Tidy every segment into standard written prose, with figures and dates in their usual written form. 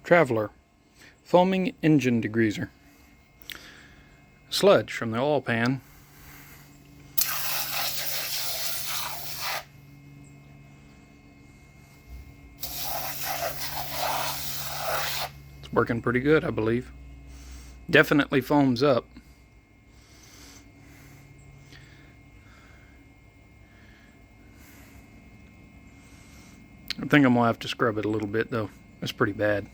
Traveler, foaming engine degreaser, sludge from the oil pan, it's working pretty good, I believe. Definitely foams up. I think I'm gonna have to scrub it a little bit though. It's pretty bad.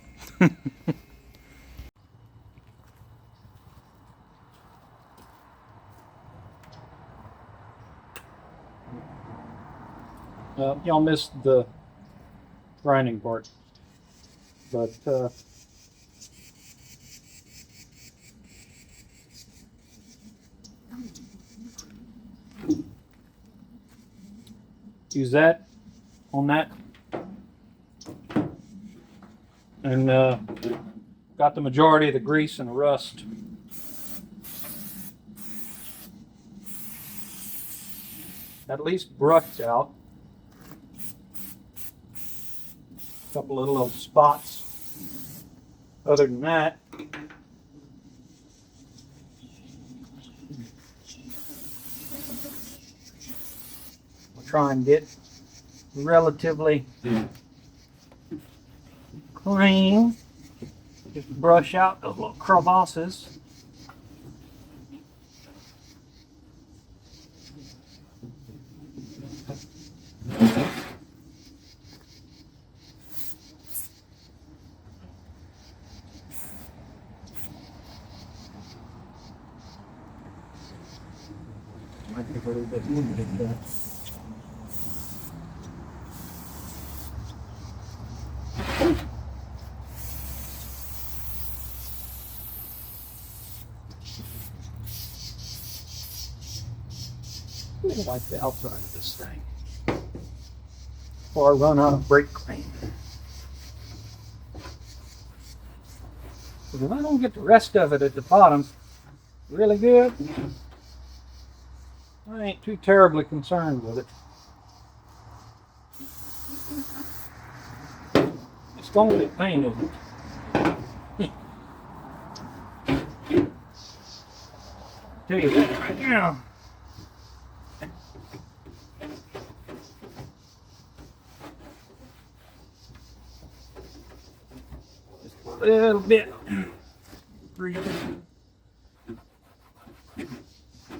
Y'all missed the grinding part, but use that on that, and got the majority of the grease and the rust. At least brushed out. A couple of little spots. Other than that, we'll try and get relatively clean. Just brush out those little crevasses. Might be a little bit limited there. Wipe the outside of this thing before I run out of brake clean. Because if I don't get the rest of it at the bottom really good, I ain't too terribly concerned with it. It's going to get painted. Tell you that right now. A little bit.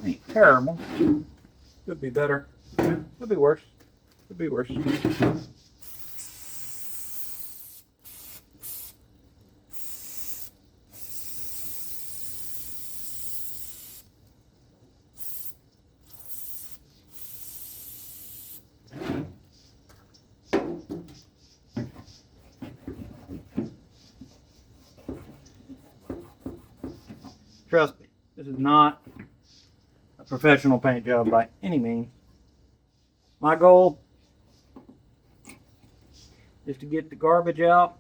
Ain't terrible. Could be better. Could be worse. Could be worse. Trust me, this is not a professional paint job by any means. My goal is to get the garbage out.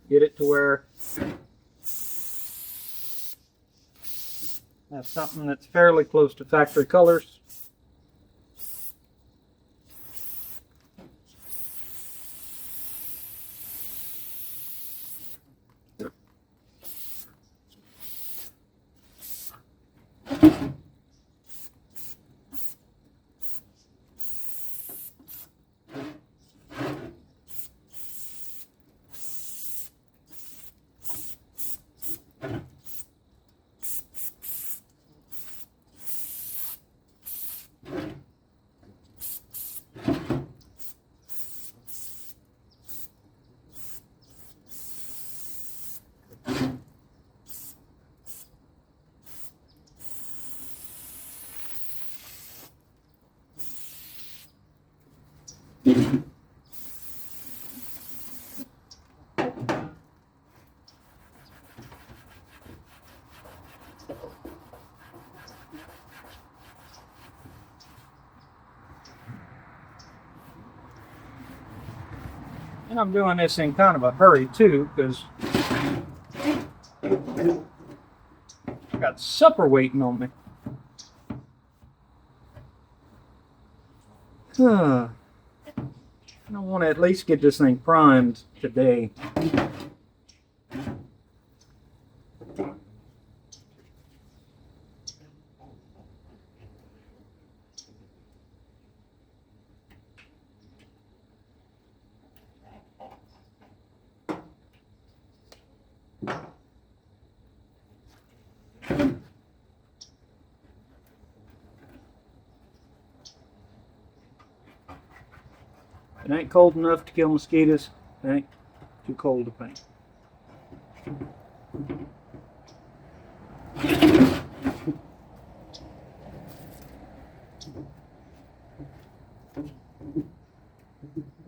Get it to where I have something that's fairly close to factory colors. And I'm doing this in kind of a hurry too, because I got supper waiting on me. I want to at least get this thing primed today. It ain't cold enough to kill mosquitoes. It ain't too cold to paint.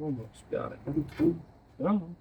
Almost got it. Done.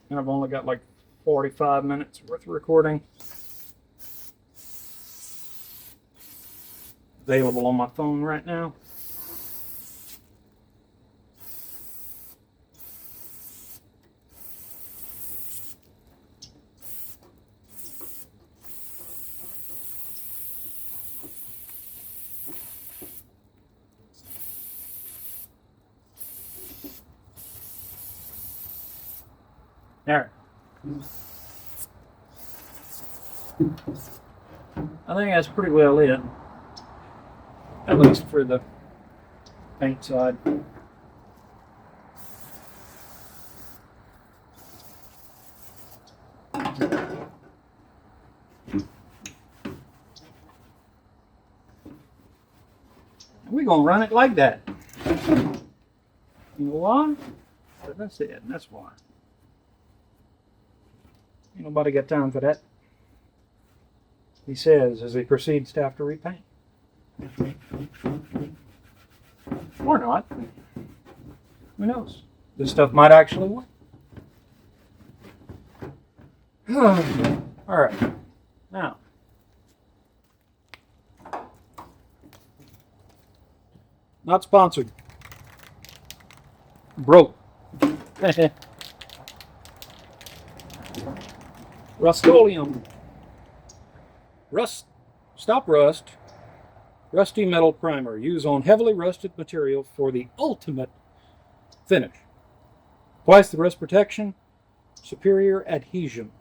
And I've only got like 45 minutes worth of recording available on my phone right now. There. I think that's pretty well it. At least for the paint side. We're gonna run it like that. You know why? That's it, and that's why. Ain't nobody got time for that, he says as he proceeds to have to repaint. Or not. Who knows? This stuff might actually work. Alright. Now. Not sponsored. Broke. Rust-Oleum. Stop rust. Rusty metal primer. Use on heavily rusted material for the ultimate finish. Twice the rust protection. Superior adhesion.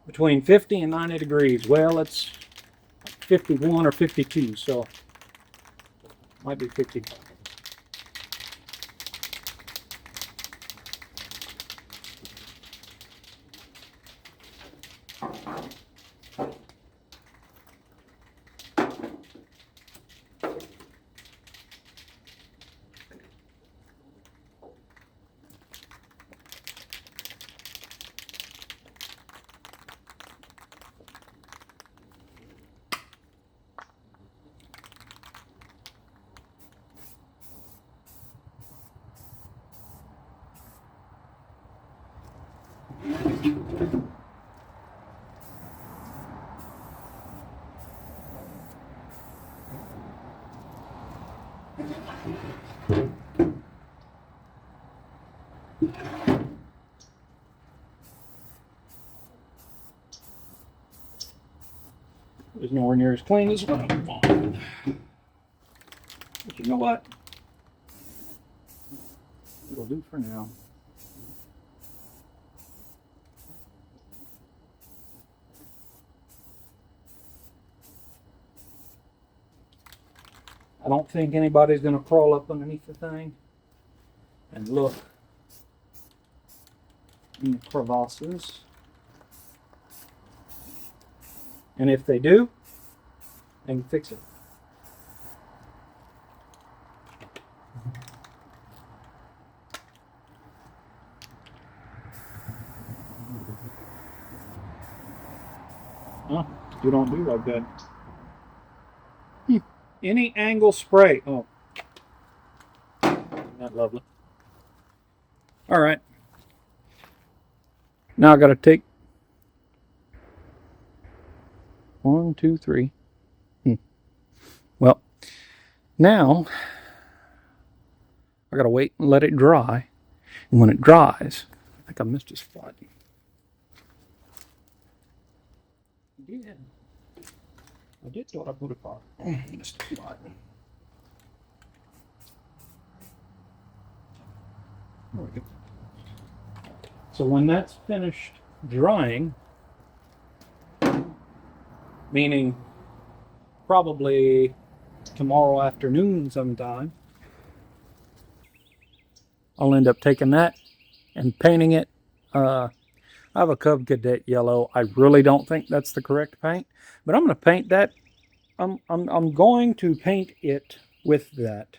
Between 50 and 90 degrees. Well, it's 51 or 52, so might be 50. It's nowhere near as clean as what I want. But you know what? It'll do for now. I don't think anybody's going to crawl up underneath the thing and look in the crevasses. And if they do, they can fix it. Huh? You don't do like that. Any angle spray. Oh, isn't that lovely? All right. Now I got to take 1, 2, 3. Well, now I got to wait and let it dry. And when it dries, I think I missed a spot. Yeah. I did thought I put a spot. Missed a spot. There we go. So when that's finished drying, meaning probably tomorrow afternoon sometime, I'll end up taking that and painting it. I have a Cub Cadet yellow. I really don't think that's the correct paint, but I'm going to paint that. I'm going to paint it with that.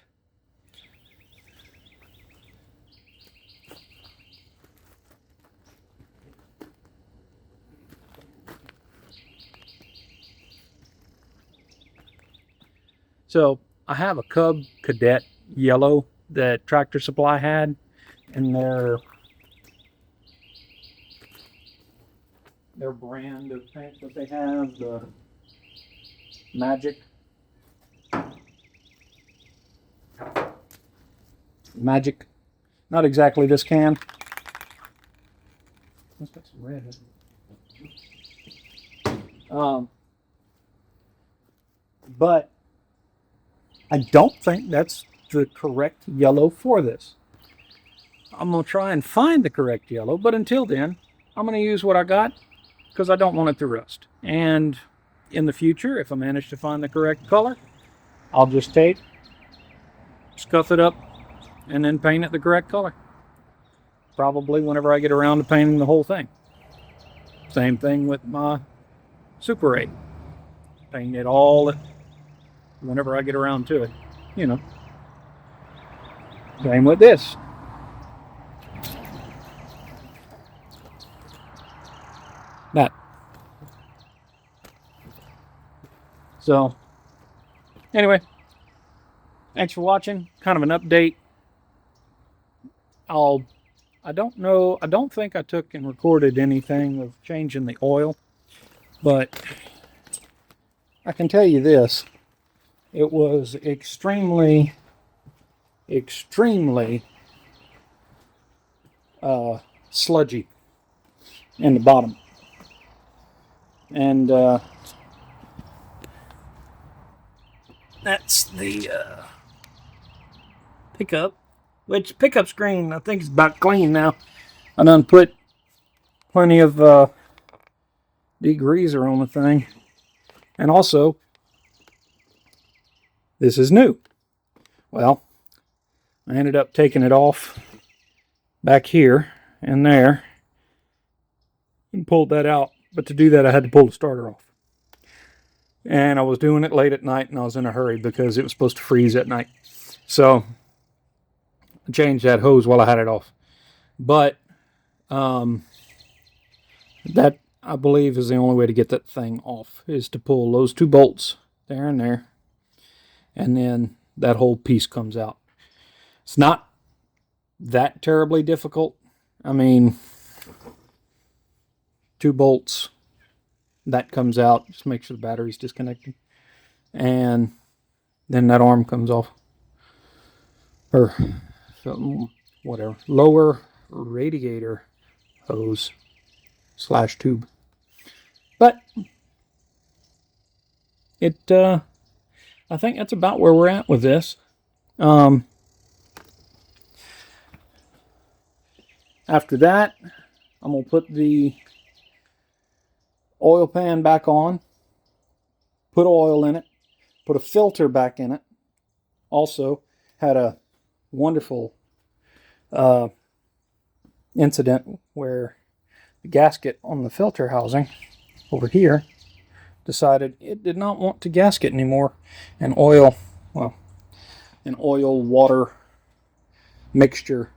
So I have a Cub Cadet yellow that Tractor Supply had, and their brand of paint that they have, the Magic, not exactly this can. It's got some red. But I don't think that's the correct yellow for this. I'm going to try and find the correct yellow, but until then, I'm going to use what I got because I don't want it to rust. And in the future, if I manage to find the correct color, I'll just take, scuff it up, and then paint it the correct color. Probably whenever I get around to painting the whole thing. Same thing with my Super 8. Paint it all whenever I get around to it. You know. Same with this. That. So, anyway, thanks for watching. Kind of an update. I don't think I took and recorded anything of changing the oil, but I can tell you this. It was extremely sludgy in the bottom. And that's the pickup, which pickup screen I think is about clean now. I done put plenty of degreaser on the thing. And also, this is new. Well, I ended up taking it off back here and there and pulled that out. But to do that, I had to pull the starter off. And I was doing it late at night, and I was in a hurry because it was supposed to freeze at night. So I changed that hose while I had it off. But that, I believe, is the only way to get that thing off, is to pull those 2 bolts there and there. And then that whole piece comes out. It's not that terribly difficult. I mean, 2 bolts, that comes out. Just make sure the battery's disconnected. And then that arm comes off. Or whatever. Lower radiator hose / tube. But it, I think that's about where we're at with this. After that, I'm going to put the oil pan back on, put oil in it, put a filter back in it. Also, had a wonderful incident where the gasket on the filter housing over here decided it did not want to gasket anymore, and oil water mixture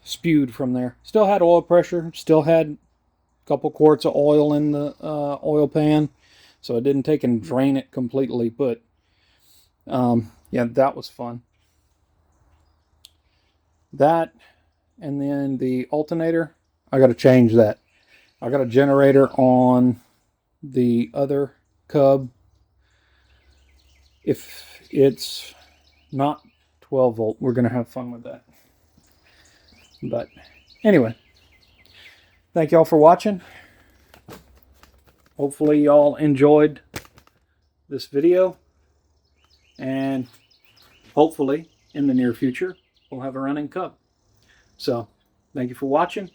spewed from there. Still had oil pressure, still had couple quarts of oil in the oil pan, so it didn't take and drain it completely. But yeah, that was fun. That, and then the alternator, I got to change that. I got a generator on the other Cub. If it's not 12 volt, we're going to have fun with that. But anyway, thank y'all for watching. Hopefully y'all enjoyed this video, and hopefully in the near future we'll have a running Cub. So thank you for watching.